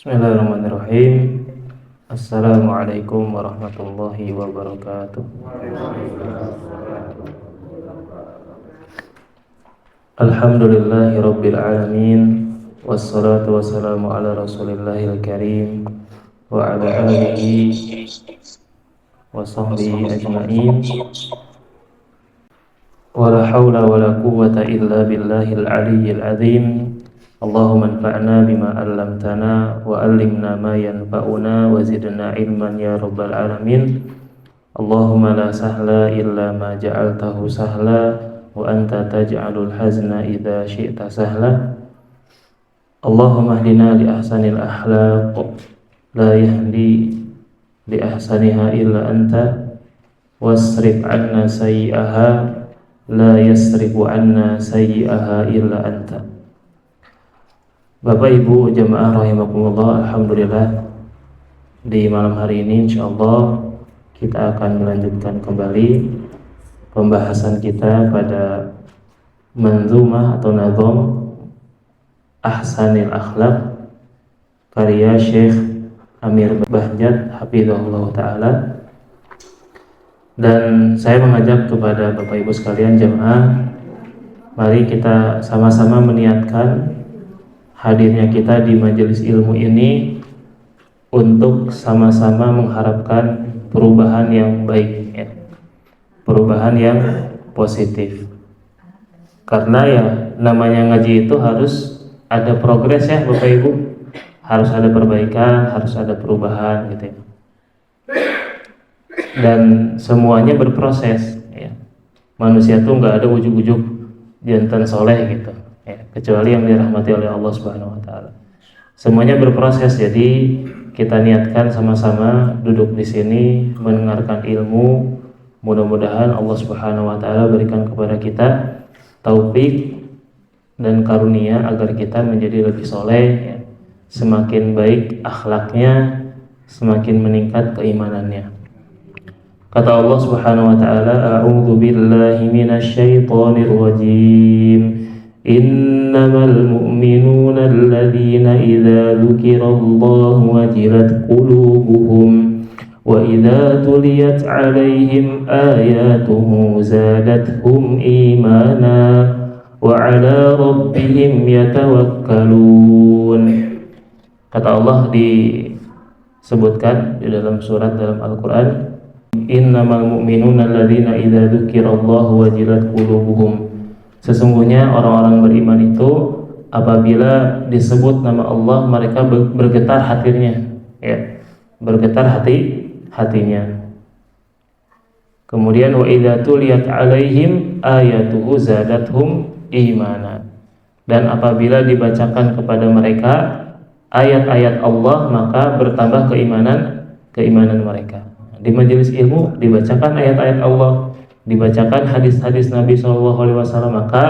Bismillahirrahmanirrahim. Assalamualaikum warahmatullahi wabarakatuh. Alhamdulillahi rabbil alamin. Wassalatu wassalamu ala rasulillahil karim wa ala alihi wa sahbihi ajma'in. Wa la hawla wa la quwwata illa billahil aliyyil azim. Allahumma anfa'na bima 'allamtana wa 'allimna ma yanfa'una wa zidna ilman ya rabbal alamin. Allahumma la sahla illa ma ja'altahu sahla wa anta taj'alul hazna idza syi'ta sahla. Allahumma hdina li ahsanil akhlaq la yahdi li ahsaniha illa anta wasrif 'anna sayyi'aha la yasrifu 'anna sayyi'aha illa anta. Bapak Ibu jemaah rahimakumullah, alhamdulillah di malam hari ini insyaallah kita akan melanjutkan kembali pembahasan kita pada manzumah atau nazam Ahsanil Akhlaq karya Syekh Amir Bahjat hafizahullah taala. Dan saya mengajak kepada Bapak Ibu sekalian jemaah, mari kita sama-sama meniatkan hadirnya kita di majelis ilmu ini untuk sama-sama mengharapkan perubahan yang baik, ya. Perubahan yang positif. Karena ya namanya ngaji itu harus ada progres ya Bapak Ibu, harus ada perbaikan, harus ada perubahan gitu ya. Dan semuanya berproses, ya. Manusia tuh nggak ada ujuk-ujuk jantan soleh gitu. Ya, kecuali yang dirahmati oleh Allah Subhanahu wa taala. Semuanya berproses, jadi kita niatkan sama-sama duduk di sini mendengarkan ilmu. Mudah-mudahan Allah Subhanahu wa taala berikan kepada kita taufik dan karunia agar kita menjadi lebih soleh, ya. Semakin baik akhlaknya, semakin meningkat keimanannya. Kata Allah Subhanahu wa taala, a'udzu billahi minasyaitonir rajim. Innamal mu'minuna alladhina idza dzukirallahu wajilat qulubuhum wa idza tuliyat 'alaihim ayatuhu zadatuhum imana wa 'ala rabbihim yatawakkalun. Kata Allah disebutkan di dalam surat dalam Al-Qur'an, innamal mu'minuna alladhina idza dzukirallahu wajilat qulubuhum. Sesungguhnya orang-orang beriman itu apabila disebut nama Allah mereka bergetar hatinya, ya, bergetar hatinya. Kemudian wa idza tuliyat 'alaihim ayatuhu zadatuhum imana. Dan apabila dibacakan kepada mereka ayat-ayat Allah maka bertambah keimanan mereka. Di majelis ilmu dibacakan ayat-ayat Allah, dibacakan hadis-hadis Nabi SAW, maka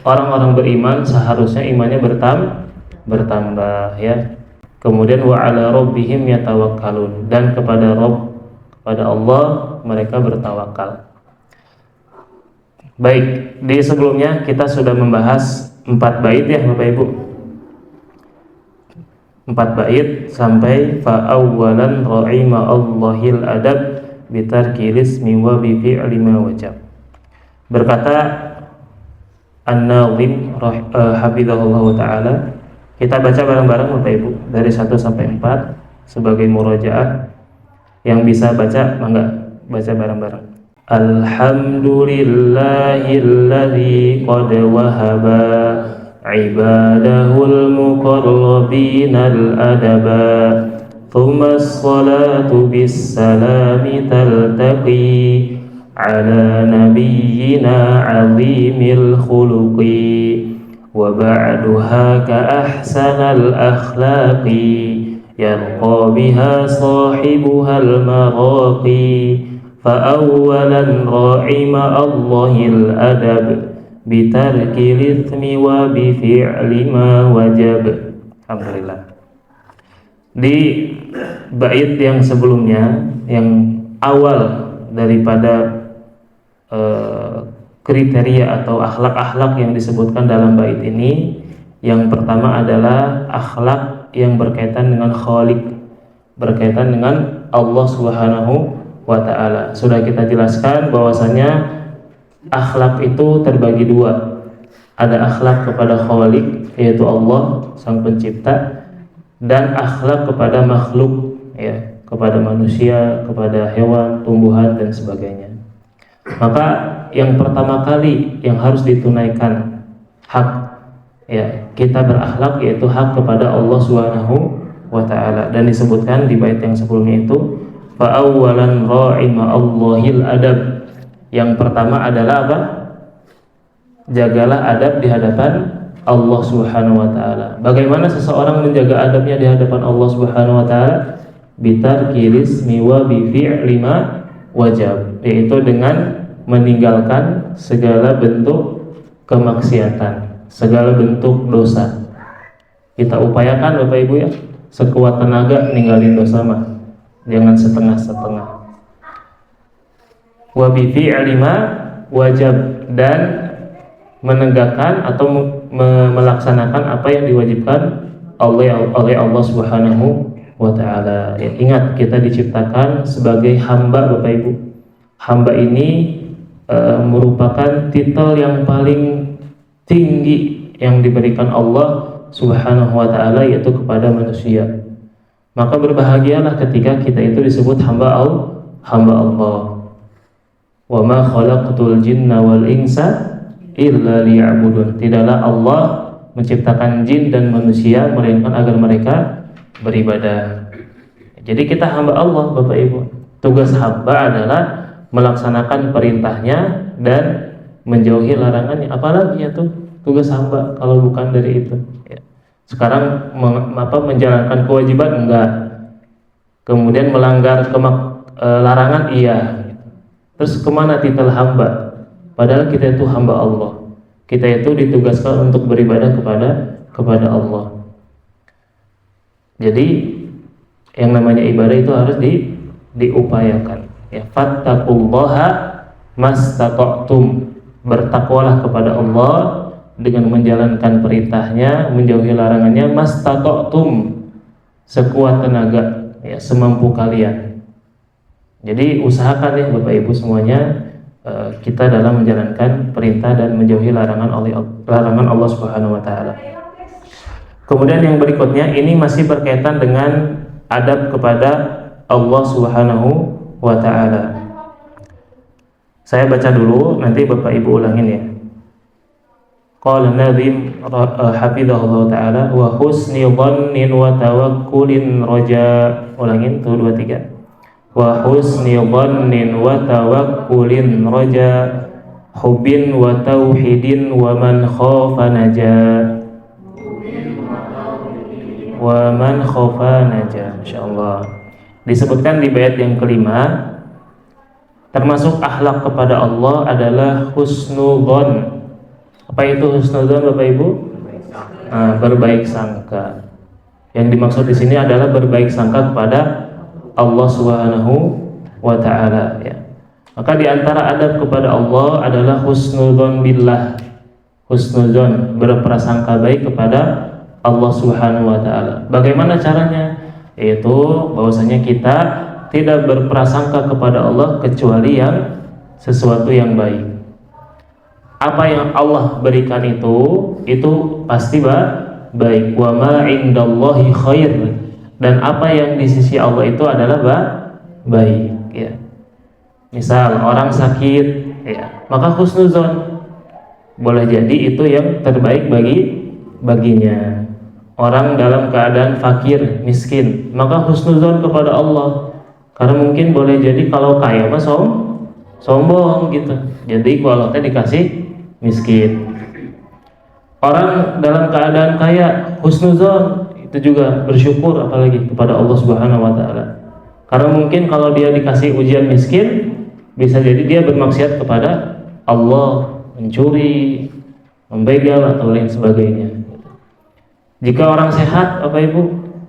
orang-orang beriman seharusnya imannya bertambah, ya. Kemudian wa 'ala rabbihim yatawakkalun, dan kepada Allah mereka bertawakal. Baik, di sebelumnya kita sudah membahas 4 bait ya Bapak Ibu. 4 bait sampai fa awwalan ra'ima Allahil adab bitarkil ismi wa bi fi'li ma wajab. Berkata An-Nazim hafizahullah taala, kita baca bareng-bareng Bapak Ibu dari 1 sampai 4 sebagai murajaah. Yang bisa baca mangga baca bareng-bareng. Alhamdulillahilladzi qad wahaba ibadahul muqarrabinal adaba. ثم الصلاة بالسلام تلتقي على نبينا عظيم الخلق وبعدها كأحسن الأخلاق يرقى بها صاحبها المراقي فأولا رحم الله الأدب بترك الإثم وبفعل ما وجب. Alhamdulillah. Di bait yang sebelumnya, yang awal daripada kriteria atau akhlak-akhlak yang disebutkan dalam bait ini, Yang pertama adalah akhlak yang berkaitan dengan Khaliq, berkaitan dengan Allah Subhanahu wa taala. Sudah kita jelaskan bahwasanya akhlak itu terbagi dua. Ada akhlak kepada Khaliq, yaitu Allah sang pencipta, dan akhlak kepada makhluk, ya, kepada manusia, kepada hewan, tumbuhan dan sebagainya. Maka yang pertama kali yang harus ditunaikan hak, ya, kita berakhlak, yaitu hak kepada Allah Subhanahu wa taala, dan disebutkan di bait yang sebelumnya itu fa awwalan ra'ima Allahil adab. Yang pertama adalah apa? Jagalah adab di hadapan Allah Subhanahu wa taala. Bagaimana seseorang menjaga adabnya di hadapan Allah Subhanahu wa taala? Bitarkilis miwa bi fi'li ma wajib, yaitu dengan meninggalkan segala bentuk kemaksiatan, segala bentuk dosa. Kita upayakan Bapak Ibu ya, sekuat tenaga ninggalin dosa mah, jangan setengah-setengah. Wa bi fi'li ma wajib, dan menegakkan atau melaksanakan apa yang diwajibkan oleh Allah Subhanahu wa taala. Ya, ingat kita diciptakan sebagai hamba Bapak Ibu. Hamba ini merupakan titel yang paling tinggi yang diberikan Allah Subhanahu wa taala, yaitu kepada manusia. Maka berbahagialah ketika kita itu disebut hamba Allah. Wa ma khalaqtul jinna wal insa illa liya'budun. Tidaklah Allah menciptakan jin dan manusia melainkan agar mereka beribadah. Jadi kita hamba Allah Bapak Ibu. Tugas hamba adalah melaksanakan perintahnya dan menjauhi larangannya. Apalagi ya tuh tugas hamba kalau bukan dari itu, ya. Sekarang menjalankan kewajiban enggak, kemudian melanggar larangan iya. Terus kemana titel hamba? Padahal kita itu hamba Allah. Kita itu ditugaskan untuk beribadah kepada Allah. Jadi yang namanya ibadah itu harus diupayakan. Ya, fattaqullaha mastata'tum. Bertakwalah kepada Allah dengan menjalankan perintahnya, menjauhi larangannya, mastata'tum, sekuat tenaga, ya, semampu kalian. Jadi usahakan ya Bapak Ibu semuanya, kita dalam menjalankan perintah dan menjauhi larangan Allah Subhanahu wa taala. Kemudian yang berikutnya ini masih berkaitan dengan adab kepada Allah Subhanahu wa taala. Saya baca dulu, nanti Bapak Ibu ulangin ya. Qala Nazim hafizahullah taala, wa husni dhannin wa tawakkulin raja. Ulangin tuh 2 3. Wa husni dhannin wa tawakkulin raja, hubbin wa tauhidin wa man khafa naja. Wa man khafa naja. Masyaallah. Disebutkan di bait yang kelima, termasuk akhlak kepada Allah adalah husnudzon. Apa itu husnudzon Bapak Ibu? Berbaik sangka. Yang dimaksud di sini adalah berbaik sangka kepada Allah Subhanahu wa taala, ya. Maka di antara adab kepada Allah adalah husnudzon billah. Husnudzon, berprasangka baik kepada Allah Subhanahu wa taala. Bagaimana caranya? Yaitu bahwasanya kita tidak berprasangka kepada Allah kecuali yang sesuatu yang baik. Apa yang Allah berikan itu pasti baik. Wa ma indallahi khair, dan apa yang di sisi Allah itu adalah baik, ya. Misal orang sakit, ya, maka husnuzon, boleh jadi itu yang terbaik baginya. Orang dalam keadaan fakir, miskin, maka husnuzon kepada Allah, karena mungkin boleh jadi kalau kaya mah sombong gitu. Jadi kalau kita dikasih miskin. Orang dalam keadaan kaya, husnuzon, itu juga bersyukur apalagi kepada Allah Subhanahu wa taala. Karena mungkin kalau dia dikasih ujian miskin, bisa jadi dia bermaksiat kepada Allah, mencuri, membegal atau lain sebagainya. Jika orang sehat, Bapak Ibu,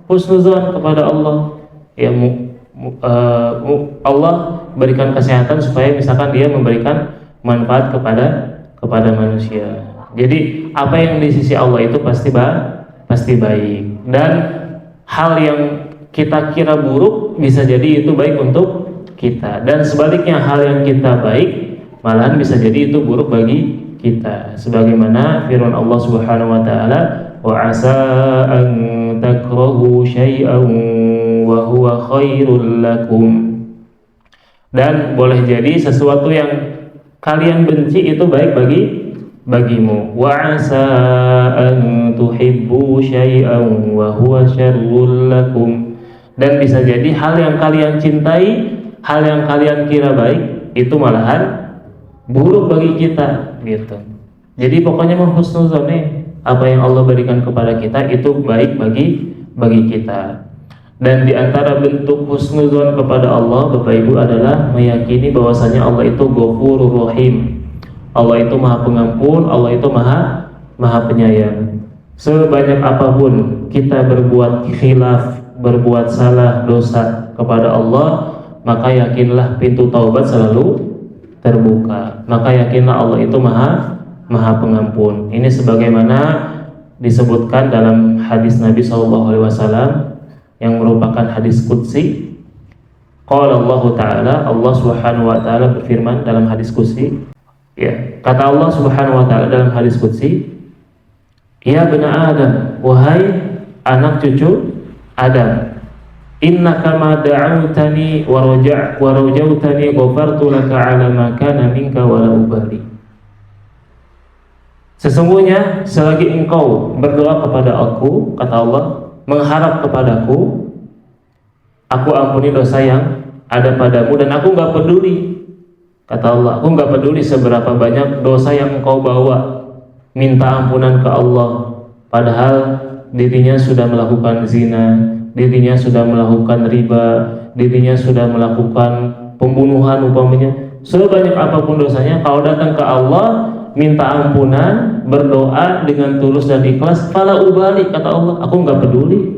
husnuzon kepada Allah, ya, Allah berikan kesehatan supaya misalkan dia memberikan manfaat kepada manusia. Jadi apa yang di sisi Allah itu pasti baik, dan hal yang kita kira buruk bisa jadi itu baik untuk kita, dan sebaliknya hal yang kita baik malahan bisa jadi itu buruk bagi kita. Sebagaimana firman Allah Subhanahu wa taala, wa asa an takrahu syai'an wa huwa khairul lakum. Dan boleh jadi sesuatu yang kalian benci itu baik bagimu. Wa asa an tuhibbu syai'an wa huwa syarrul lakum. Dan bisa jadi hal yang kalian cintai, hal yang kalian kira baik itu malahan buruk bagi kita gitu. Jadi pokoknya husnuzon, apa yang Allah berikan kepada kita itu baik bagi kita. Dan di antara bentuk husnuzon kepada Allah, Bapak Ibu, adalah meyakini bahwasanya Allah itu Ghafurur Rahim. Allah itu Maha Pengampun, Allah itu Maha Penyayang. Sebanyak apapun kita berbuat khilaf, berbuat salah, dosa kepada Allah, maka yakinlah pintu taubat selalu terbuka. Maka yakinlah Allah itu Maha Pengampun. Ini sebagaimana disebutkan dalam hadis Nabi SAW yang merupakan hadis qudsi. Qala Allah Ta'ala, Allah Subhanahu wa taala berfirman dalam hadis qudsi. Ya, kata Allah Subhanahu wa taala dalam hadis qudsi, "Ya bani Adam, wahai anak cucu Adam, innaka ma da'awtani wa rajautani ghafartu laka 'ala ma kana minka wa la ubali." Sesungguhnya selagi engkau berdoa kepada aku, kata Allah, mengharap kepadaku, aku ampuni dosa yang ada padamu, dan aku enggak peduli, kata Allah, aku enggak peduli seberapa banyak dosa yang engkau bawa, minta ampunan ke Allah, padahal dirinya sudah melakukan zina, dirinya sudah melakukan riba, dirinya sudah melakukan pembunuhan umpamanya. Sebanyak apapun dosanya, kalau datang ke Allah minta ampunan, berdoa dengan tulus dan ikhlas, fala ubali, kata Allah, aku enggak peduli.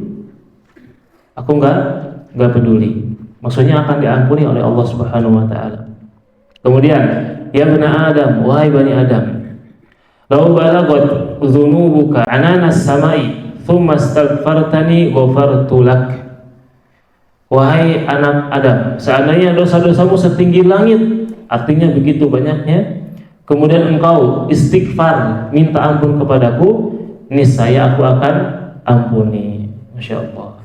Aku enggak peduli. Maksudnya akan diampuni oleh Allah Subhanahu wa taala. Kemudian, ya bani Adam, wahai bani Adam, law balagat dzunubuka ananas samai thumma astaghfartani ghafartu lak. Wahai anak Adam, seandainya dosa-dosamu setinggi langit, artinya begitu banyaknya, kemudian engkau istighfar, minta ampun kepadaku, niscaya aku akan ampuni. Masya Allah.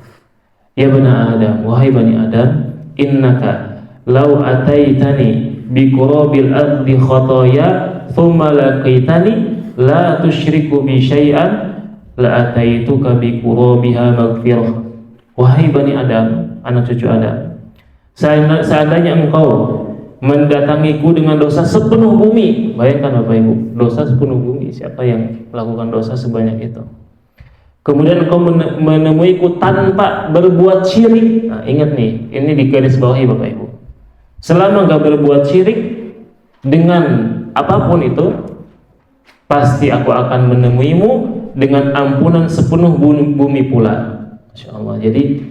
Ya bani Adam, wahai bani Adam, innaka law ataitani bi qurabil ardi khataya thumma laqaitani la tusyriku bi syai'an la ataituka bi qurabiha maghfirah. Wahai bani Adam, anak cucu Adam, seandainya engkau mendatangiku dengan dosa sepenuh bumi. Bayangkan Bapak Ibu, dosa sepenuh bumi. Siapa yang melakukan dosa sebanyak itu? Kemudian engkau menemuiku tanpa berbuat syirik. Nah, ingat nih, ini di garis bawahi Bapak Ibu. Selama enggak berbuat syirik dengan apapun itu, pasti aku akan menemuimu dengan ampunan sepenuh bumi pula. Masya Allah. Jadi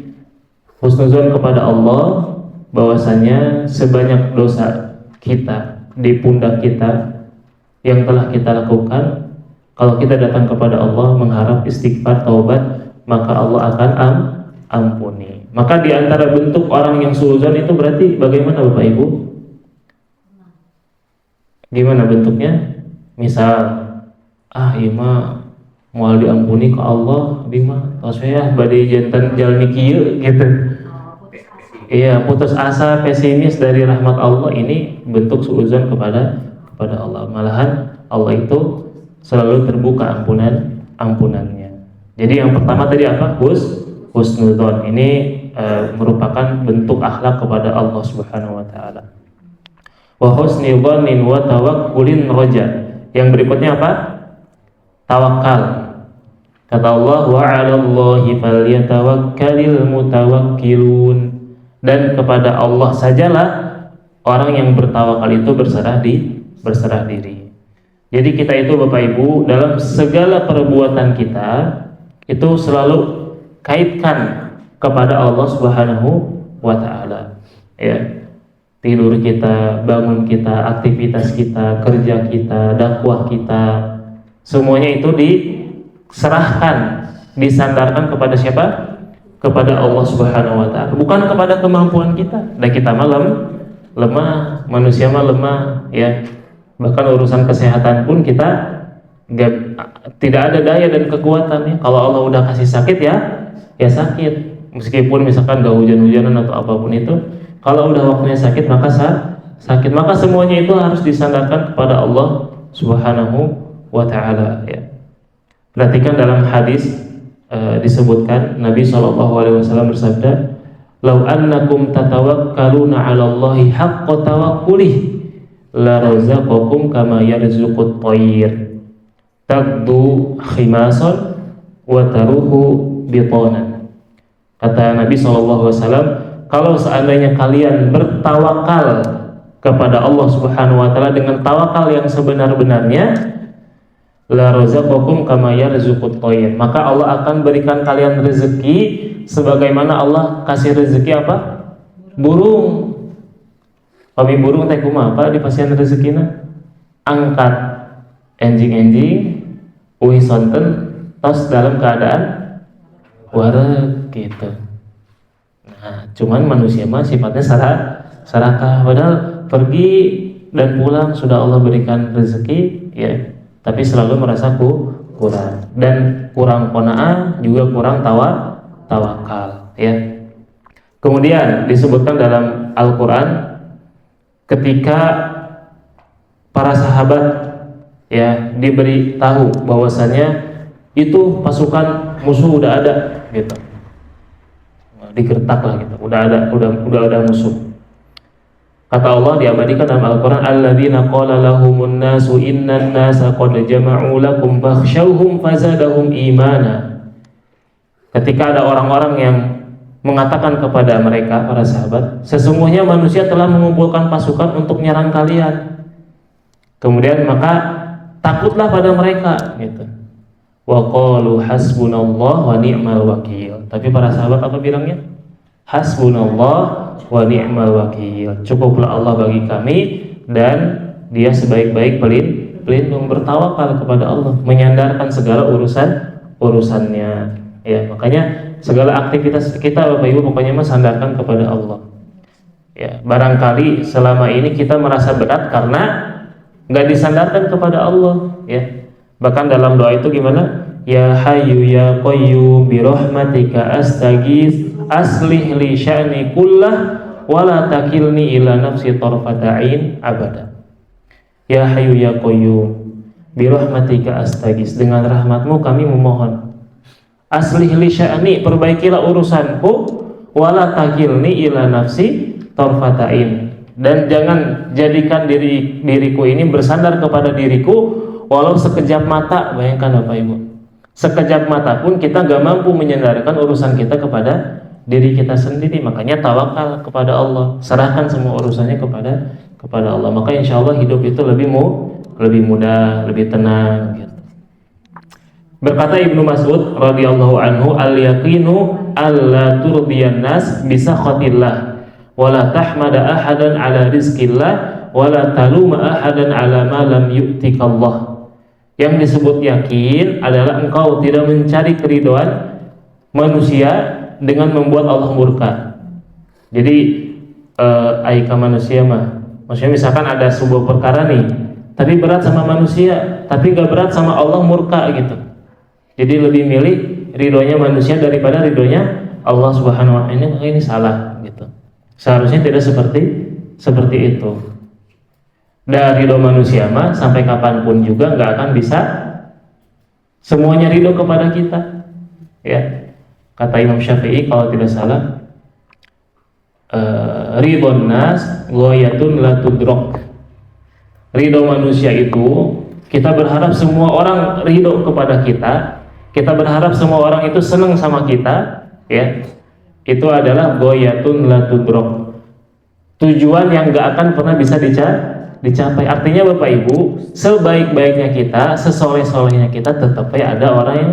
husnuzon kepada Allah, bahwasanya sebanyak dosa kita di pundak kita yang telah kita lakukan, kalau kita datang kepada Allah mengharap istighfar, taubat, maka Allah akan ampuni. Maka di antara bentuk orang yang suudzon itu berarti bagaimana Bapak Ibu? Gimana bentuknya? Misal, iya mah moal diampuni ke Allah, bima tos saya bade janten jalmi kieu gitu. Iya, putus asa, pesimis dari rahmat Allah, ini bentuk suudzon kepada Allah. Malahan Allah itu selalu terbuka ampunannya. Jadi yang pertama tadi apa? Husnudzon. Ini merupakan bentuk akhlak kepada Allah Subhanahu wa taala. Wa husni dhannin wa tawakkulin raja. Yang berikutnya apa? Tawakal. Kata Allah, wa 'alallahi falyatawakkalul mutawakkilun. Dan kepada Allah sajalah orang yang bertawakal itu berserah diri. Jadi kita itu Bapak Ibu, dalam segala perbuatan kita itu selalu kaitkan kepada Allah Subhanahu wa taala. Ya. Tidur kita, bangun kita, aktivitas kita, kerja kita, dakwah kita, Semuanya itu diserahkan, disandarkan kepada siapa? Kepada Allah Subhanahu wa taala, bukan kepada kemampuan kita. Dan kita malam lemah, manusia mah lemah ya. Bahkan urusan kesehatan pun kita tidak ada daya dan kekuatan ya. Kalau Allah udah kasih sakit ya sakit. Meskipun misalkan gak hujan-hujanan atau apapun itu, kalau udah waktunya sakit maka sakit. Maka semuanya itu harus disandarkan kepada Allah Subhanahu wa taala ya. Perhatikan dalam hadis disebutkan Nabi SAW bersabda, "Lau annakum tatawakkaluna 'ala Allahi haqqa tawakkulih la razaqakum kama yarzuqut thayr taqdu khimasan wa taruhu bitanan." Kata Nabi SAW, kalau seandainya kalian bertawakal kepada Allah Subhanahu wa taala dengan tawakal yang sebenar-benarnya, la razaqakum kama yarzuqut thayr, maka Allah akan berikan kalian rezeki sebagaimana Allah kasih rezeki apa? Burung. Kami burung teh kumaha apa dipasieun rezekina? Angkat enjing-enjing uih sonten tos dalam keadaan wareg gitu. Nah, cuman manusia mah sifatnya serakah, padahal pergi dan pulang sudah Allah berikan rezeki ya. Tapi selalu merasa kurang, dan kurang qanaah, juga kurang tawakal ya. Kemudian disebutkan dalam Al-Qur'an ketika para sahabat ya diberi tahu bahwasanya itu pasukan musuh udah ada gitu. Digertak lah gitu. Udah ada musuh. Kata Allah diabadikan dalam Al-Quran, alladzina qala lahumun nasu innan nasa qad jama'u lakum fakhshawhum fazadahum imana. Ketika ada orang-orang yang mengatakan kepada mereka, para sahabat, sesungguhnya manusia telah mengumpulkan pasukan untuk menyerang kalian. Kemudian maka takutlah pada mereka gitu. Wa qalu hasbunallah wa ni'mal wakil. Tapi para sahabat apa bilangnya? Hasbunallah wa ni'mal wakil. Cukuplah Allah bagi kami dan Dia sebaik-baik pelindung. Bertawakal kepada Allah, menyandarkan segala urusannya. Ya, makanya segala aktivitas kita Bapak Ibu pokoknya mah sandarkan kepada Allah. Ya, barangkali selama ini kita merasa berat karena nggak disandarkan kepada Allah. Ya, bahkan dalam doa itu gimana? Ya Hayyu ya Qayyum bi rahmatika astaghits aslih li sya'ni kullah wala takilni ila nafsi tarfata ain abada. Ya Hayyu ya Qayyum bi rahmatika astaghits, dengan rahmatmu kami memohon. Aslih li sya'ni, perbaikilah urusanku, wala takilni ila nafsi tarfata ain, dan jangan jadikan diriku ini bersandar kepada diriku walau sekejap mata. Bayangkan Bapak Ibu, sekejap mata pun kita gak mampu menyandarkan urusan kita kepada diri kita sendiri. Makanya tawakal kepada Allah, serahkan semua urusannya kepada Allah. Maka insya Allah hidup itu lebih mudah, lebih tenang gitu. Berkata Ibnu Mas'ud radhiyallahu anhu, al-yaqinu alla turdiyan nas bi sakhatillah wala tahmada ahadan ala rizqillah wala taluma ahadan ala ma lam yu'tikallah. Yang disebut yakin adalah engkau tidak mencari keridhaan manusia dengan membuat Allah murka. Jadi aika manusia mah, maksudnya misalkan ada sebuah perkara nih, tapi berat sama manusia, tapi gak berat sama Allah, murka gitu. Jadi lebih milih ridhonya manusia daripada ridhonya Allah Subhanahu wa taala. Ini salah gitu. Seharusnya tidak seperti itu. Dari ridho manusia mah sampai kapanpun juga nggak akan bisa semuanya ridho kepada kita. Ya, kata Imam Syafi'i kalau tidak salah, ridhon nas ghayatun la tudrak. Ridho manusia itu kita berharap semua orang ridho kepada kita. Kita berharap semua orang itu senang sama kita, ya. Itu adalah ghayatun la tudrak. Tujuan yang nggak akan pernah bisa dicapai. Artinya Bapak Ibu, sebaik-baiknya kita, sesoleh-solehnya kita, tetap ada orang yang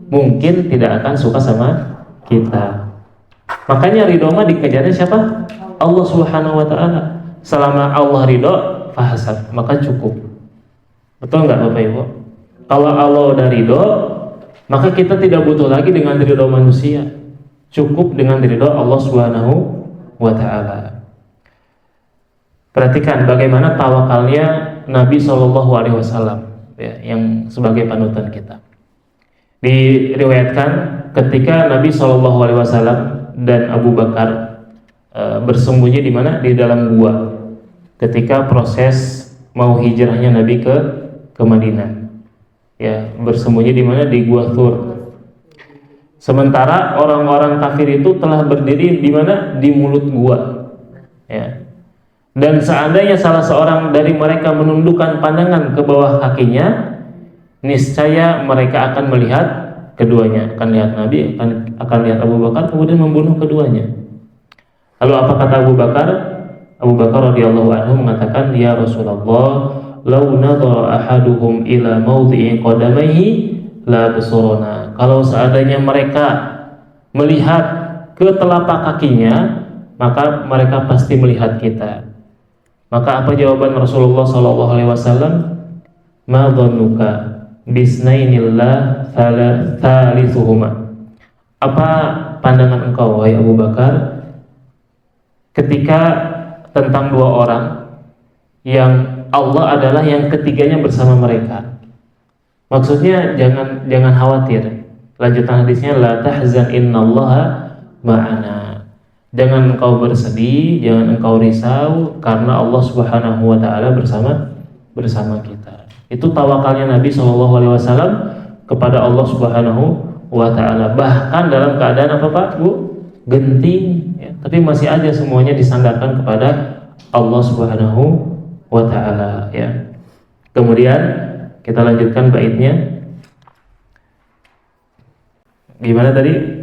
mungkin tidak akan suka sama kita. Makanya ridho mah dikejarnya siapa? Allah Subhanahu wa taala. Selama Allah ridho, fahasab, maka cukup. Betul nggak Bapak Ibu? Kalau Allah udah ridho, maka kita tidak butuh lagi dengan ridho manusia, cukup dengan ridho Allah Subhanahu wa Ta'ala. Perhatikan bagaimana tawakalnya Nabi Shallallahu Alaihi Wasallam, ya, yang sebagai panutan kita. Diriwayatkan ketika Nabi Shallallahu Alaihi Wasallam dan Abu Bakar bersembunyi di mana? Di dalam gua. Ketika proses mau hijrahnya Nabi ke Madinah, ya, bersembunyi di mana? Di gua Thur. Sementara orang-orang kafir itu telah berdiri di mana? Di mulut gua, ya. Dan seandainya salah seorang dari mereka menundukkan pandangan ke bawah kakinya, niscaya mereka akan melihat keduanya, akan lihat Nabi, akan lihat Abu Bakar, kemudian membunuh keduanya. Lalu apa kata Abu Bakar? Abu Bakar radhiyallahu anhu mengatakan, ya Rasulullah, lau nadhara ahaduhum ila mawdhi'i qadamaihi la basurana. Kalau seandainya mereka melihat ke telapak kakinya, maka mereka pasti melihat kita. Maka apa jawaban Rasulullah sallallahu alaihi wasallam? Ma dhannuka bisnainillah thalithuhuma. Apa pandangan engkau wahai Abu Bakar ketika tentang dua orang yang Allah adalah yang ketiganya bersama mereka? Maksudnya jangan khawatir. Lanjutan hadisnya, la tahzan innallaha ma'ana. Jangan engkau bersedih, jangan engkau risau, karena Allah Subhanahu wa Ta'ala bersama kita. Itu tawakalnya Nabi Shallallahu Alaihi Wasallam kepada Allah Subhanahu wa Ta'ala. Bahkan dalam keadaan apa Pak Bu? Genting, ya. Tapi masih aja semuanya disandarkan kepada Allah Subhanahu wa Ta'ala, ya. Kemudian kita lanjutkan baitnya. Gimana tadi?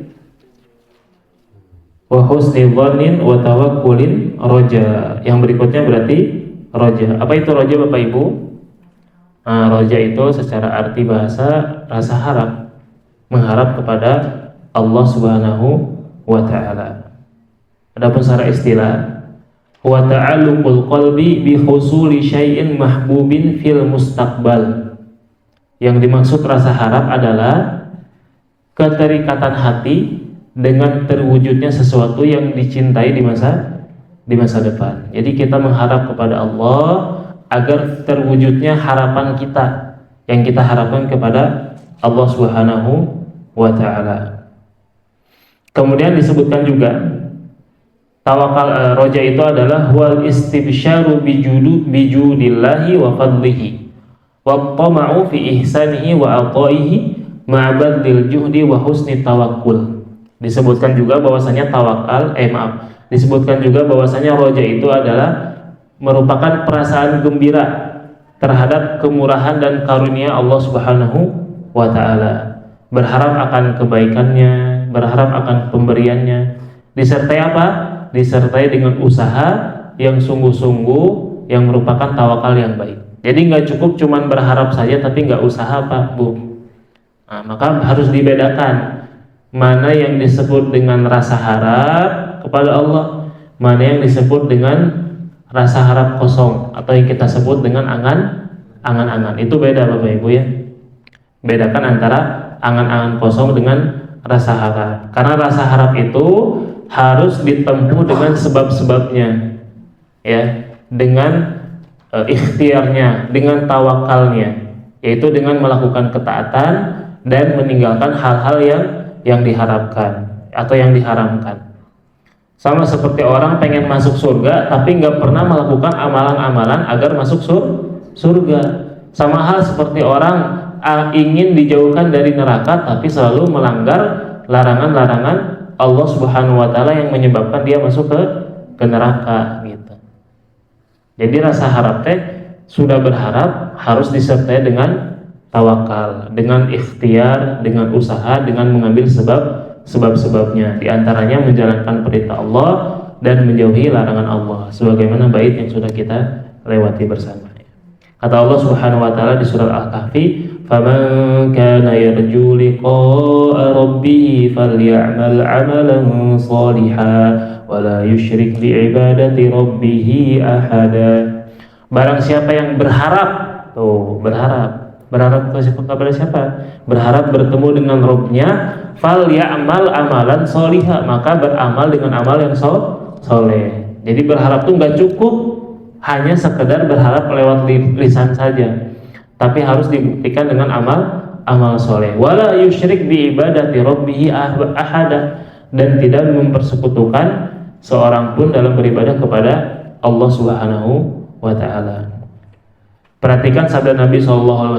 Wa husni dhannin wa tawakkulin roja. Yang berikutnya berarti roja. Apa itu roja Bapak Ibu? Nah, roja itu secara arti bahasa rasa harap, mengharap kepada Allah Subhanahu wa Ta'ala. Adapun secara istilah, wa ta'alluqul qalbi bi husuli syai'in mahbubin fil mustaqbal. Yang dimaksud rasa harap adalah keterikatan hati dengan terwujudnya sesuatu yang dicintai di masa depan. Jadi kita mengharap kepada Allah agar terwujudnya harapan kita yang kita harapkan kepada Allah Subhanahu wa Ta'ala. Kemudian disebutkan juga tawakal roja itu adalah wal istibsyaru bijudillahi wa fadlihi wa tama'u fi ihsanihi wa ataihi ma'abadil juhdi wa husni tawakkul. Disebutkan juga bahwasanya disebutkan juga bahwasanya roja itu adalah merupakan perasaan gembira terhadap kemurahan dan karunia Allah Subhanahu wa Ta'ala, berharap akan kebaikannya, berharap akan pemberiannya, disertai apa? Disertai dengan usaha yang sungguh-sungguh, yang merupakan tawakal yang baik. Jadi nggak cukup cuman berharap saja tapi nggak usaha Pak Bu. Nah, maka harus dibedakan mana yang disebut dengan rasa harap kepada Allah, mana yang disebut dengan rasa harap kosong atau yang kita sebut dengan angan-angan. Itu beda Bapak Ibu ya. Bedakan antara angan-angan kosong dengan rasa harap. Karena rasa harap itu harus ditempuh dengan sebab-sebabnya, ya, dengan ikhtiarnya, dengan tawakalnya, yaitu dengan melakukan ketaatan dan meninggalkan hal-hal yang diharapkan atau yang diharamkan. Sama seperti orang pengen masuk surga tapi nggak pernah melakukan amalan-amalan agar masuk surga. Sama hal seperti orang ingin dijauhkan dari neraka tapi selalu melanggar larangan-larangan Allah Subhanahu wa Ta'ala yang menyebabkan dia masuk ke neraka gitu. Jadi rasa harap teh sudah berharap harus disertai dengan tawakal, dengan ikhtiar, dengan usaha, dengan mengambil sebab-sebabnya, di antaranya menjalankan perintah Allah dan menjauhi larangan Allah, sebagaimana bait yang sudah kita lewati bersama. Kata Allah Subhanahu wa Ta'ala di surat Al-Kahfi, "Faman kana yarju liqa'a rabbih falyamal 'amalan shalihan wa la yusyrik bi ibadati rabbih ahada." Barang siapa yang berharap Berharap kepada siapa? Berharap bertemu dengan Robnya. Fal ya'mal amalan solihah, maka beramal dengan amal yang soleh. Jadi berharap tuh nggak cukup hanya sekedar berharap lewat lisan saja, tapi harus dibuktikan dengan amal soleh. Wala yusyrik bi ibadati rabbihi ahada, dan tidak mempersekutukan seorang pun dalam beribadah kepada Allah Subhanahu wa taala. Perhatikan sabda Nabi SAW.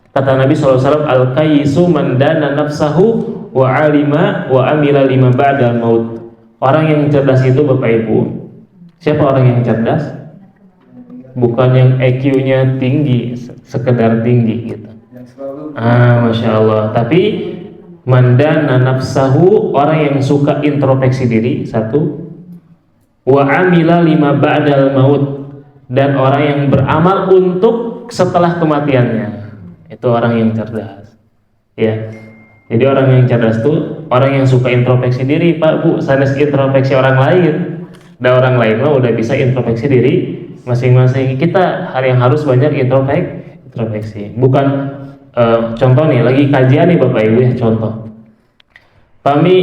Kata Nabi SAW, al-qayyisu man dana nafsahu wa alima wa amila lima ba'dal maut. Orang yang cerdas itu Bapak Ibu, siapa orang yang cerdas? Bukan yang EQ-nya tinggi, sekedar tinggi gitu. Masya Allah. Tapi man dana nafsahu, orang yang suka introspeksi diri, satu. Wa amila lima ba'dal maut, dan orang yang beramal untuk setelah kematiannya. Itu orang yang cerdas, ya. Jadi orang yang cerdas itu orang yang suka introspeksi diri, Pak Bu, sanes introspeksi orang lain. Dan orang lain mah udah bisa introspeksi diri masing-masing. Kita yang harus banyak introspeksi. Bukan contoh nih, lagi kajian nih Bapak Ibu ya, contoh. Kami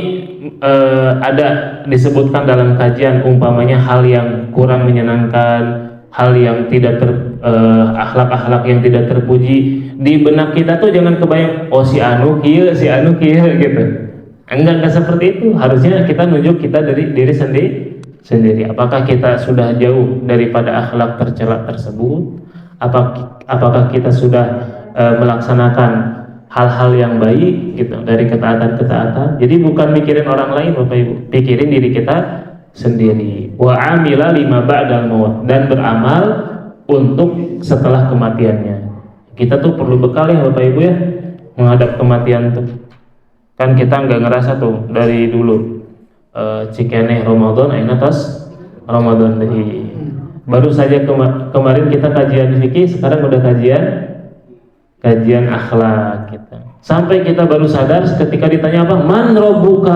ada disebutkan dalam kajian umpamanya hal yang kurang menyenangkan, hal yang tidak akhlak-akhlak yang tidak terpuji, di benak kita tuh jangan kebayang, oh si anu kieu gitu. Enggak seperti itu. Harusnya kita nunjuk kita dari diri sendiri. Apakah kita sudah jauh daripada akhlak tercela tersebut? Apakah kita sudah melaksanakan hal-hal yang baik gitu dari ketaatan. Jadi bukan mikirin orang lain Bapak Ibu, pikirin diri kita sendiri. Wa amila lima ba'dal maut, dan beramal untuk setelah kematiannya. Kita tuh perlu bekal ya Bapak Ibu ya, menghadap kematian tuh. Kan kita nggak ngerasa tuh dari dulu cikeneh Ramadan, ayeuna tos Ramadan deui. Baru saja kemarin kita kajian fikih, sekarang udah kajian akhlak kita. Sampai kita baru sadar ketika ditanya apa? Man rabbuka.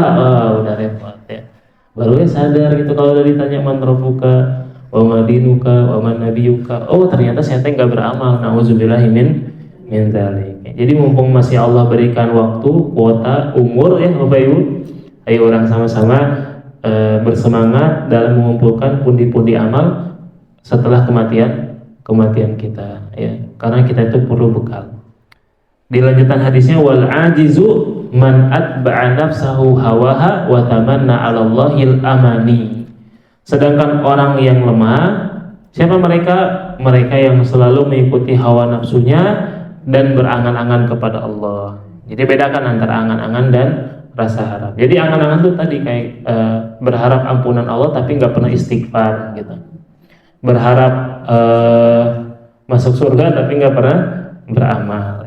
Udah repot ya. Baru sadar gitu kalau udah ditanya man rabbuka, wa madinuka, wa man nabiyuka. Oh, ternyata saya teh enggak beramal. Nauzubillahi min dzalik. Jadi mumpung masih Allah berikan waktu, kuota, umur ya Bapak Ibu, ayo orang sama-sama bersemangat dalam mengumpulkan pundi-pundi amal setelah kematian kita ya. Karena kita itu perlu bekal. Di lanjutan hadisnya, wal ajizu man atba'a nafsahu hawaha wa tamanna 'ala Allahil amani. Sedangkan orang yang lemah, siapa mereka? Mereka yang selalu mengikuti hawa nafsunya dan berangan-angan kepada Allah. Jadi bedakan antara angan-angan dan rasa harap. Jadi angan-angan itu tadi kayak berharap ampunan Allah tapi nggak pernah istighfar gitu. Berharap masuk surga tapi nggak pernah beramal.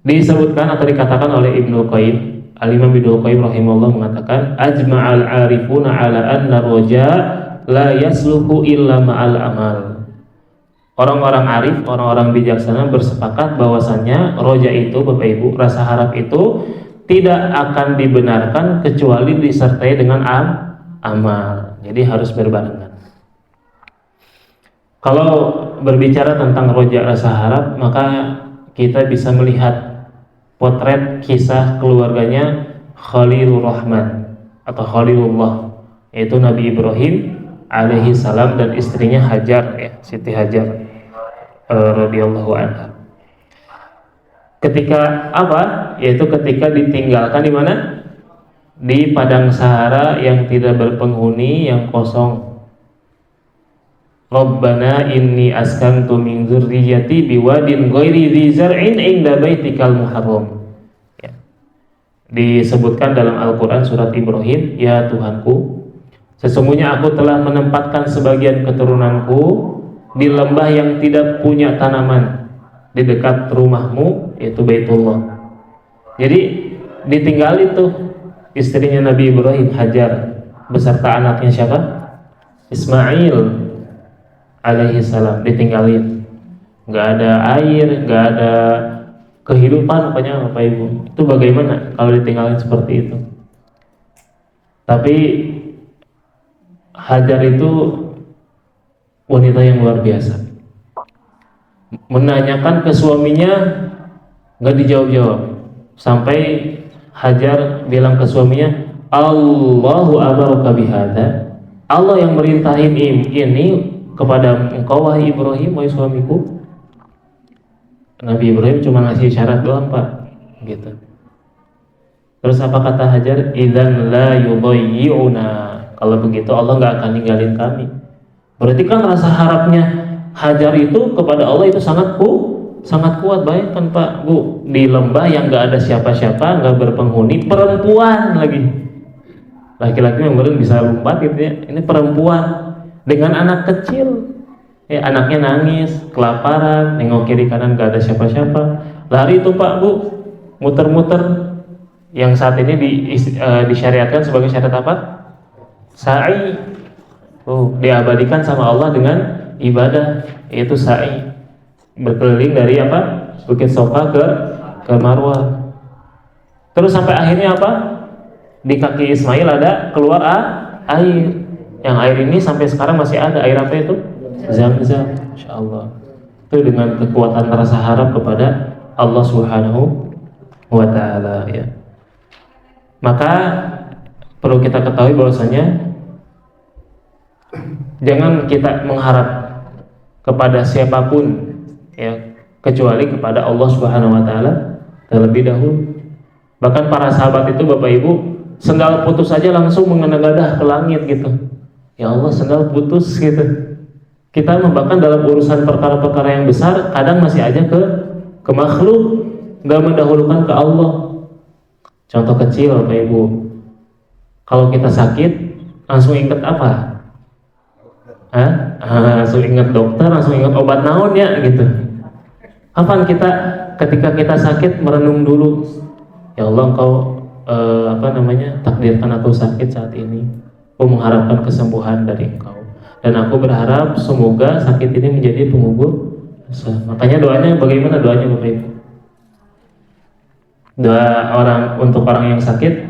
Disebutkan atau dikatakan oleh Ibnu Qayyim, Al-Imam Ibnu Qayyim rahimahullah mengatakan, ajma'al arifuna ala anna roja la yasluhu illa ma'al amal. Orang-orang arif, orang-orang bijaksana bersepakat bahwasannya roja itu Bapak Ibu, rasa harap itu tidak akan dibenarkan kecuali disertai dengan amal. Jadi harus berbarengan. Kalau berbicara tentang roja rasa harap, maka kita bisa melihat potret kisah keluarganya Khalilur Rahman atau Khalilullah, yaitu Nabi Ibrahim alaihi salam dan istrinya Hajar ya, Siti Hajar radhiyallahu anha. Ketika apa? Yaitu ketika ditinggalkan di mana? Di padang Sahara yang tidak berpenghuni, yang kosong. Rabbana inni askantu min dzurriyyati biwadin ghairi dzi zar'in 'inda baitikal muharram. Ya. Disebutkan dalam Al-Qur'an surat Ibrahim, ya Tuhanku, sesungguhnya aku telah menempatkan sebagian keturunanku di lembah yang tidak punya tanaman di dekat rumahmu, yaitu Baitullah. Jadi ditinggal itu istrinya Nabi Ibrahim, Hajar, beserta anaknya siapa? Ismail alaihi salam, ditinggalin, nggak ada air, nggak ada kehidupan pokoknya Bapak Ibu. Itu bagaimana kalau ditinggalin seperti itu? Tapi Hajar itu wanita yang luar biasa. menanyakan ke suaminya, nggak dijawab-jawab, sampai Hajar bilang ke suaminya, Allahu amaraka bihadza, Allah yang merintahin ini kepada engkau wahai Ibrahim, wahai suamiku. Nabi Ibrahim cuma ngasih syarat doang, Pak, gitu. Terus apa kata Hajar? Idzan la yudayyi'una, kalau begitu Allah nggak akan ninggalin kami. Berarti kan rasa harapnya Hajar itu kepada Allah itu sangat kuat. Bayangkan Pak, Bu, di lembah yang nggak ada siapa-siapa, nggak berpenghuni, perempuan lagi. Laki-laki yang baru bisa lompat gitu ya. Ini perempuan dengan anak kecil. Anaknya nangis, kelaparan, nengok kiri kanan nggak ada siapa-siapa. Lari itu Pak, Bu, muter-muter. Yang saat ini disyariatkan sebagai syarat apa? Sa'i. Diabadikan sama Allah dengan ibadah, yaitu sa'i, berkeliling dari apa? Bukit Sofa ke Marwah. Terus sampai akhirnya apa? Di kaki Ismail ada keluar air. Yang air ini sampai sekarang masih ada. Air apa itu? Zam-zam. Insyaallah. Itu dengan kekuatan rasa harap kepada Allah Subhanahu wa taala ya. Maka perlu kita ketahui bahwasanya jangan kita mengharap kepada siapapun ya, kecuali kepada Allah Subhanahu wa taala terlebih dahulu. Bahkan para sahabat itu Bapak Ibu, sendal putus saja langsung mengenagadah ke langit gitu. Ya Allah, sendal putus gitu. Kita bahkan dalam urusan perkara-perkara yang besar kadang masih aja ke makhluk, nggak mendahulukan ke Allah. Contoh kecil Bapak Ibu, kalau kita sakit langsung ingat apa? Langsung ingat dokter, langsung ingat obat naon ya gitu. Kapan kita ketika kita sakit merenung dulu, ya Allah Engkau takdirkan aku sakit saat ini, aku mengharapkan kesembuhan dari Engkau, dan aku berharap semoga sakit ini menjadi pengubur dosa. Makanya doanya bagaimana doanya Bapak Ibu? Doa untuk orang yang sakit,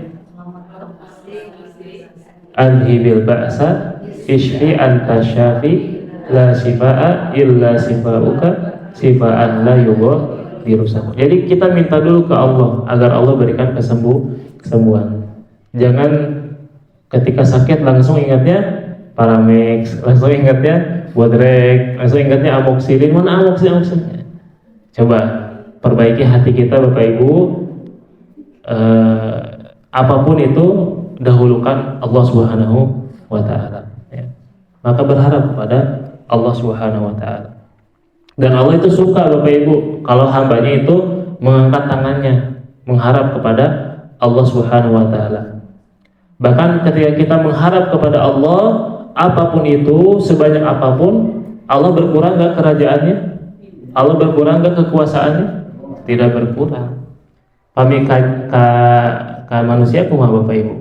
Adhibil ba'sa ishfi anta syafi la shifaa illa shifauka shifaan la yughadiru saqama. Jadi kita minta dulu ke Allah agar Allah berikan kesembuhan. Jangan ketika sakit langsung ingatnya Paramex, langsung ingatnya Bodrek, langsung ingatnya amoxilin. Mana amoxilin? Coba perbaiki hati kita Bapak Ibu. Apapun itu dahulukan Allah Subhanahu wa taala ya. Maka berharap kepada Allah Subhanahu wa taala. Dan Allah itu suka Bapak Ibu kalau hambanya itu mengangkat tangannya mengharap kepada Allah Subhanahu wa taala. Bahkan ketika kita mengharap kepada Allah, apapun itu, sebanyak apapun, Allah berkurang enggak kerajaannya? Allah berkurang enggak kekuasaannya? Tidak berkurang. Kami ke manusia kumaha Bapak Ibu,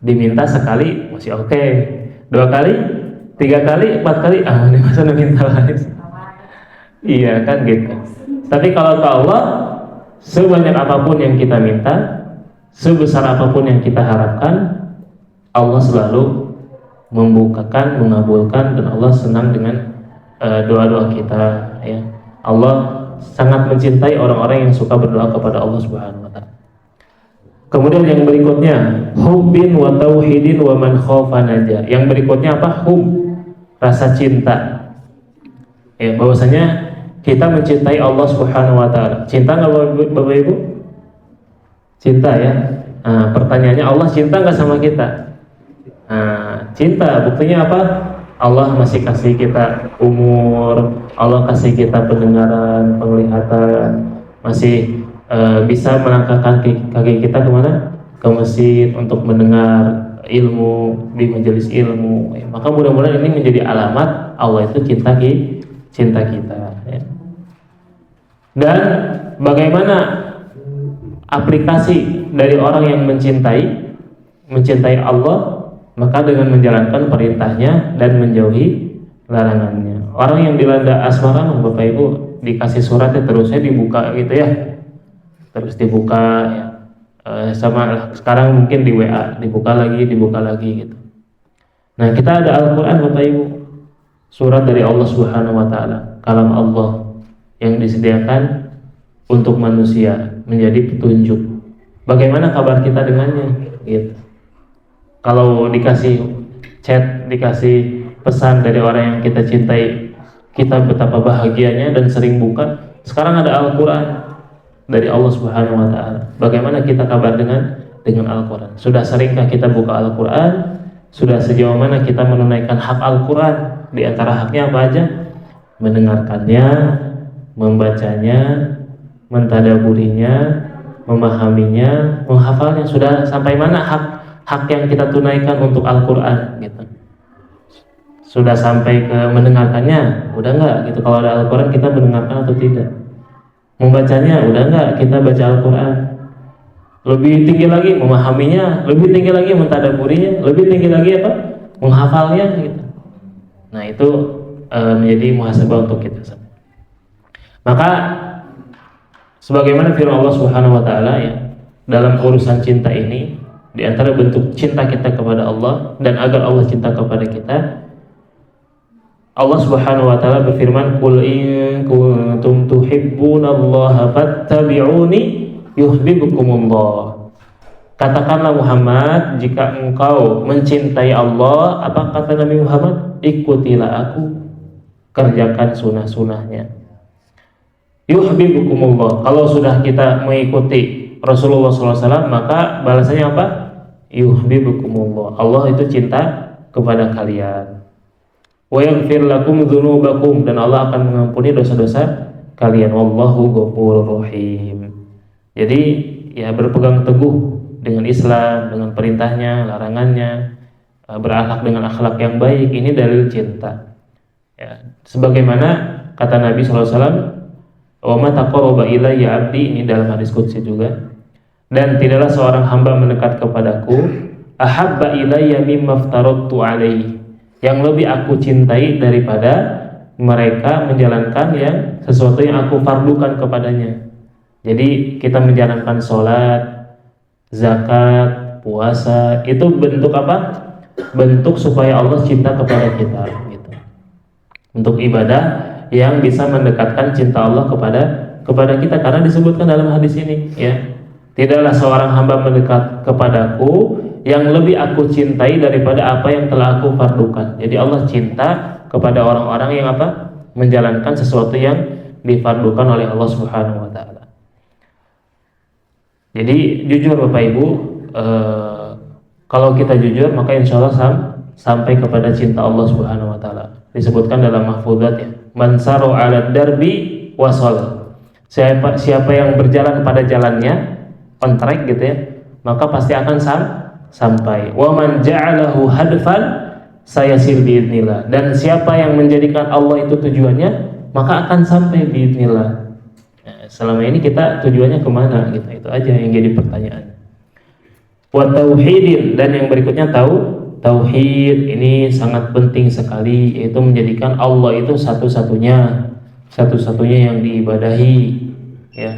diminta sekali masih oke, 2 kali, 3 kali, 4 kali, ini masa minta lagi. Iya kan gitu. Tapi kalau ke Allah, sebanyak apapun yang kita minta, sebesar apapun yang kita harapkan, Allah selalu membukakan, mengabulkan, dan Allah senang dengan doa-doa kita ya. Allah sangat mencintai orang-orang yang suka berdoa kepada Allah Subhanahu wa taala. Kemudian yang berikutnya, hubbin wa tauhidin wa man khaufa naja. Yang berikutnya apa? Rasa cinta. Ya, bahwasanya kita mencintai Allah Subhanahu wa taala. Cinta enggak Bapak Ibu? Cinta ya. Pertanyaannya, Allah cinta enggak sama kita? Cinta. Buktinya apa? Allah masih kasih kita umur, Allah kasih kita pendengaran, penglihatan, masih bisa melangkahkan kaki kita kemana? Ke masjid untuk mendengar ilmu di majelis ilmu. Maka mudah-mudahan ini menjadi alamat Allah itu cinta kita. Ya. Dan bagaimana aplikasi dari orang yang mencintai Allah? Maka dengan menjalankan perintahnya dan menjauhi larangannya. Orang yang dilanda asmara, Bapak Ibu, dikasih suratnya terusnya dibuka gitu ya, terus dibuka ya. Sama sekarang mungkin di WA dibuka lagi gitu. Nah, kita ada Al-Quran Bapak Ibu, surat dari Allah Subhanahu wa taala, kalam Allah yang disediakan untuk manusia, menjadi petunjuk. Bagaimana kabar kita dengannya? Gitu. Kalau dikasih chat, dikasih pesan dari orang yang kita cintai, kita betapa bahagianya dan sering buka. Sekarang ada Al-Quran dari Allah Subhanahu Wa Taala. Bagaimana kita kabar dengan Al-Quran? Sudah seringkah kita buka Al-Quran? Sudah sejauh mana kita menunaikan hak Al-Quran? Di antara haknya apa aja? Mendengarkannya, membacanya, mentadaburinya, memahaminya, menghafalnya. Sudah sampai mana hak yang kita tunaikan untuk Al-Quran gitu. Sudah sampai ke mendengarkannya, udah enggak gitu. Kalau ada Al-Quran kita mendengarkan atau tidak? Membacanya, udah enggak kita baca Al-Quran? Lebih tinggi lagi memahaminya, lebih tinggi lagi mentadaburinya, lebih tinggi lagi apa? Menghafalnya gitu. Nah, itu menjadi muhasabah untuk kita. Maka sebagaimana firman Allah Subhanahu Wa Taala ya, dalam urusan cinta ini, di antara bentuk cinta kita kepada Allah dan agar Allah cinta kepada kita, Allah Subhanahu Wa Taala berfirman, "Qul in kuntum tuhibbunallaha fattabi'uni yuhibbukumullah." Katakanlah Muhammad, jika engkau mencintai Allah, apa kata Nabi Muhammad? Ikutilah aku, kerjakan sunnah-sunnahnya. Yuhibbukumullah. Kalau sudah kita mengikuti Rasulullah SAW, maka balasannya apa? Yuhibbukumullah. Allah itu cinta kepada kalian. Wa yaghfir lakum dzunubakum, dan Allah akan mengampuni dosa-dosa kalian. Wallahu ghafurur rahim. Jadi ya, berpegang teguh dengan Islam, dengan perintahnya, larangannya, berakhlak dengan akhlak yang baik, ini dalil cinta. Ya, sebagaimana kata Nabi SAW, wa ma taqarraba ilayya 'abdi, ini dalam hadis qudsi juga. Dan tidaklah seorang hamba mendekat kepadaku ahabba ilayya mimma aftaradtu alaihi, yang lebih aku cintai daripada mereka menjalankan yang sesuatu yang aku fardukan kepadanya. Jadi kita menjalankan sholat, zakat, puasa, itu bentuk apa? Bentuk supaya Allah cinta kepada kita gitu. Bentuk ibadah yang bisa mendekatkan cinta Allah kepada kita, karena disebutkan dalam hadis ini ya, tidaklah seorang hamba mendekat kepadaku yang lebih aku cintai daripada apa yang telah aku fardukan. Jadi Allah cinta kepada orang-orang yang apa? Menjalankan sesuatu yang difardukan oleh Allah Subhanahu Wa Taala. Jadi jujur Bapak Ibu, kalau kita jujur maka insya Allah sampai kepada cinta Allah Subhanahu Wa Taala. Disebutkan dalam mahfudzat ya, man saru ala darbi wasal. Siapa yang berjalan pada jalannya, on track gitu ya, maka pasti akan sampai. Wa man ja'alahu hadfan sayasil biidznillah. Dan siapa yang menjadikan Allah itu tujuannya, maka akan sampai biidznillah. Selama ini kita tujuannya kemana gitu, itu aja yang jadi pertanyaan. Wa tauhidin, dan yang berikutnya tauhid ini sangat penting sekali, yaitu menjadikan Allah itu satu-satunya yang diibadahi ya.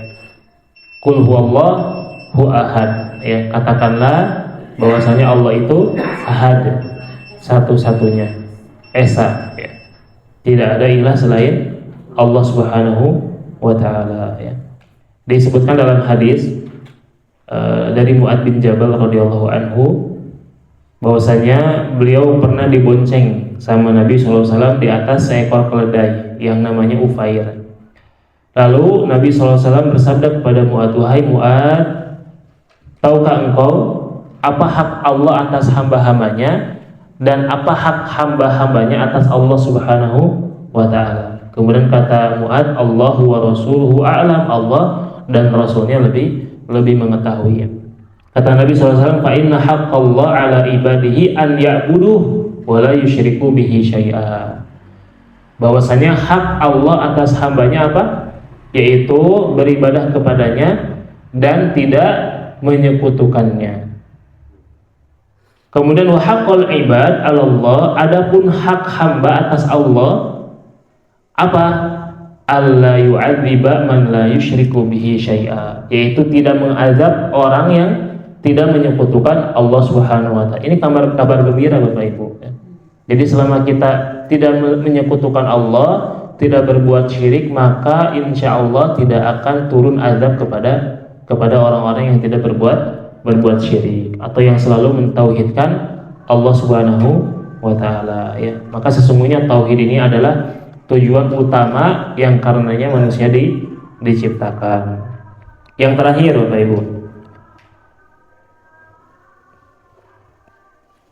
Qul huwallahu ahad ya, katakanlah bahwasanya Allah itu ahad, satu-satunya, esa ya. Tidak ada ilah selain Allah Subhanahu wa Ta'ala ya. Disebutkan dalam hadis dari Mu'adz bin Jabal radhiyallahu anhu bahwasanya beliau pernah dibonceng sama Nabi SAW di atas seekor keledai yang namanya Ufair. Lalu Nabi SAW bersabda kepada Mu'adz, wahai Mu'adz, tahukah engkau apa hak Allah atas hamba-hambanya dan apa hak hamba-hambanya atas Allah Subhanahu wa Ta'ala? Kemudian kata Mu'adz, Allahu wa rasuluhu a'lam, Allah dan Rasulnya lebih mengetahui. Kata Nabi SAW, fa inna haqqallah ala ibadihi an ya'buduh wa la yusyriku bihi syai'a. Bahwasanya hak Allah atas hambanya apa? Yaitu beribadah kepadanya dan tidak menyekutukannya. Kemudian wa haqqul ibad 'ala Allah, adapun hak hamba atas Allah apa? Alla yu'adziba man la yusyriku bihi syai'a, yaitu tidak mengazab orang yang tidak menyekutukan Allah Subhanahu wa Ta'ala. Ini kabar gembira Bapak Ibu ya. Jadi selama kita tidak menyekutukan Allah, tidak berbuat syirik, maka insya Allah tidak akan turun azab kepada orang-orang yang tidak berbuat syirik atau yang selalu mentauhidkan Allah Subhanahu wa taala ya. Maka sesungguhnya tauhid ini adalah tujuan utama yang karenanya manusia diciptakan. Yang terakhir Bapak Ibu,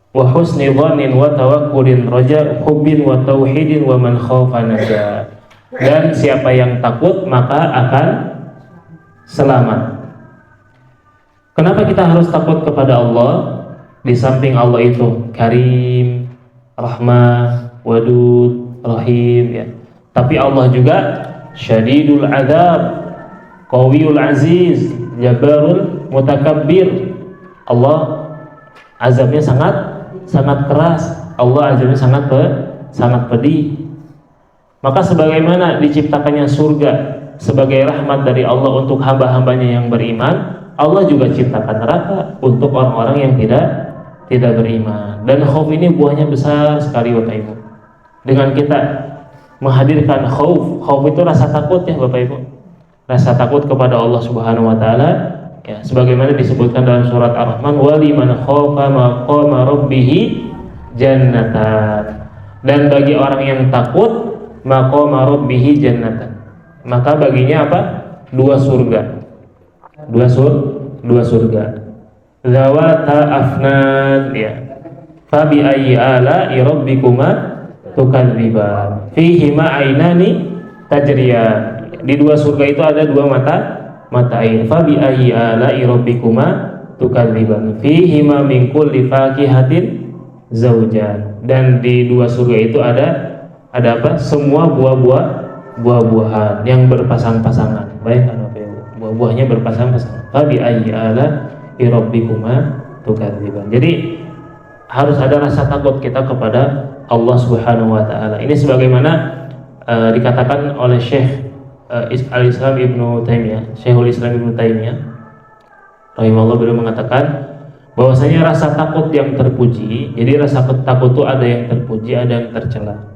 wa husni dhannin wa tawakkulin raja hubbin wa tauhidin wa man khaufa naja. Dan siapa yang takut maka akan selamat. Kenapa kita harus takut kepada Allah? Di samping Allah itu Karim, Rahmah, Wadud, Rahim ya. Tapi Allah juga Syadidul Adzab, Qawiyul Aziz, Jabbarul Mutakabbir. Allah azabnya sangat keras. Allah azabnya sangat pedih. Maka sebagaimana diciptakannya surga sebagai rahmat dari Allah untuk hamba-hambanya yang beriman, Allah juga ciptakan neraka untuk orang-orang yang tidak beriman. Dan khauf ini buahnya besar sekali Bapak Ibu. Dengan kita menghadirkan khauf itu rasa takut ya Bapak Ibu. Rasa takut kepada Allah Subhanahu wa taala ya, sebagaimana disebutkan dalam surat Ar-Rahman, wa liman khaufa maqama rabbih jannatan. Dan bagi orang yang takut maqama rabbih jannatan, maka baginya apa? Dua surga. Dua surga. Zawata afnan ya. Fabi ayyi ala'i rabbikuma tukadziban. Fihima ainani tajriyan. Di dua surga itu ada dua mata air. Fabi ayyi ala'i rabbikuma tukadziban. Fihima min kulli fakihatin zaujan. Dan di dua surga itu ada apa? Semua buah-buahan yang berpasang-pasangan. Baik kan Bapak Ibu? Buah-buahnya berpasang-pasangan. Fabi ayyi ala'i rabbikuma tukadziban. Jadi harus ada rasa takut kita kepada Allah Subhanahu wa taala. Ini sebagaimana dikatakan oleh Syekh Al-Islam Ibnu Taimiyah, Syekhul Islam Ibnu Taimiyah rahimahullah, beliau mengatakan bahwasanya rasa takut yang terpuji, jadi rasa takut itu ada yang terpuji, ada yang tercela.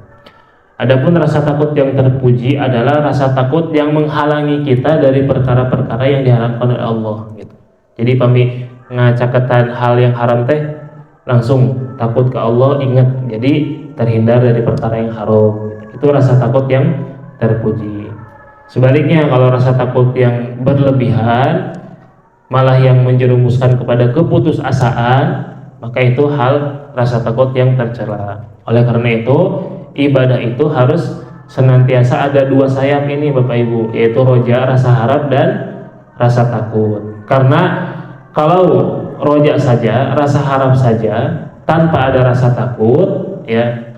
Adapun rasa takut yang terpuji adalah rasa takut yang menghalangi kita dari perkara-perkara yang diharamkan oleh Allah gitu. Jadi pami ngacaketan hal yang haram teh langsung takut ke Allah, ingat, jadi terhindar dari perkara yang haram gitu. Itu rasa takut yang terpuji. Sebaliknya kalau rasa takut yang berlebihan malah yang menjerumuskan kepada keputusasaan, maka itu hal rasa takut yang tercela. Oleh karena itu ibadah itu harus senantiasa ada dua sayap ini Bapak Ibu, yaitu roja, rasa harap, dan rasa takut. Karena kalau roja saja, rasa harap saja tanpa ada rasa takut ya,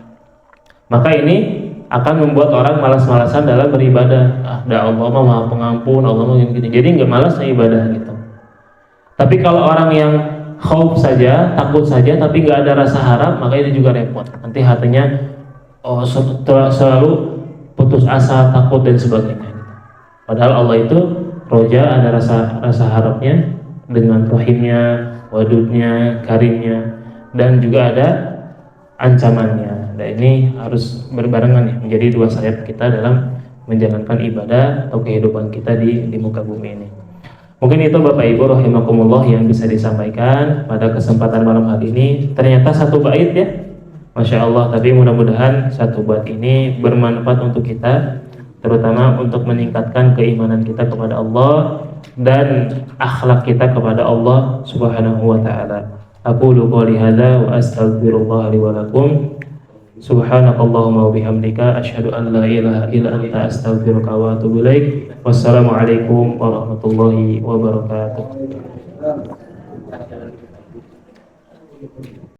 maka ini akan membuat orang malas-malasan dalam beribadah. Allah mah Maha Pengampun, Allah mah gini. Jadi nggak malas ibadah gitu. Tapi kalau orang yang khauf saja, takut saja, tapi nggak ada rasa harap, maka ini juga repot. Nanti hatinya selalu putus asa, takut dan sebagainya. Padahal Allah itu roja, ada rasa harapnya dengan rahimnya, wadudnya, karimnya, dan juga ada ancamannya. Dan ini harus berbarengan ya, menjadi dua sayap kita dalam menjalankan ibadah atau kehidupan kita di muka bumi ini. Mungkin itu Bapak Ibu rahimakumullah yang bisa disampaikan pada kesempatan malam hari ini. Ternyata satu bait ya, Masya Allah. Tapi mudah-mudahan satu bait ini bermanfaat untuk kita, terutama untuk meningkatkan keimanan kita kepada Allah dan akhlak kita kepada Allah Subhanahu wa taala. Aqulu qouli hadza wa astaghfirullah li wa lakum. Subhanakallahumma wa bihamdika asyhadu an la ilaha illa anta astaghfiruka wa atubu ilaik. Wassalamualaikum warahmatullahi wabarakatuh.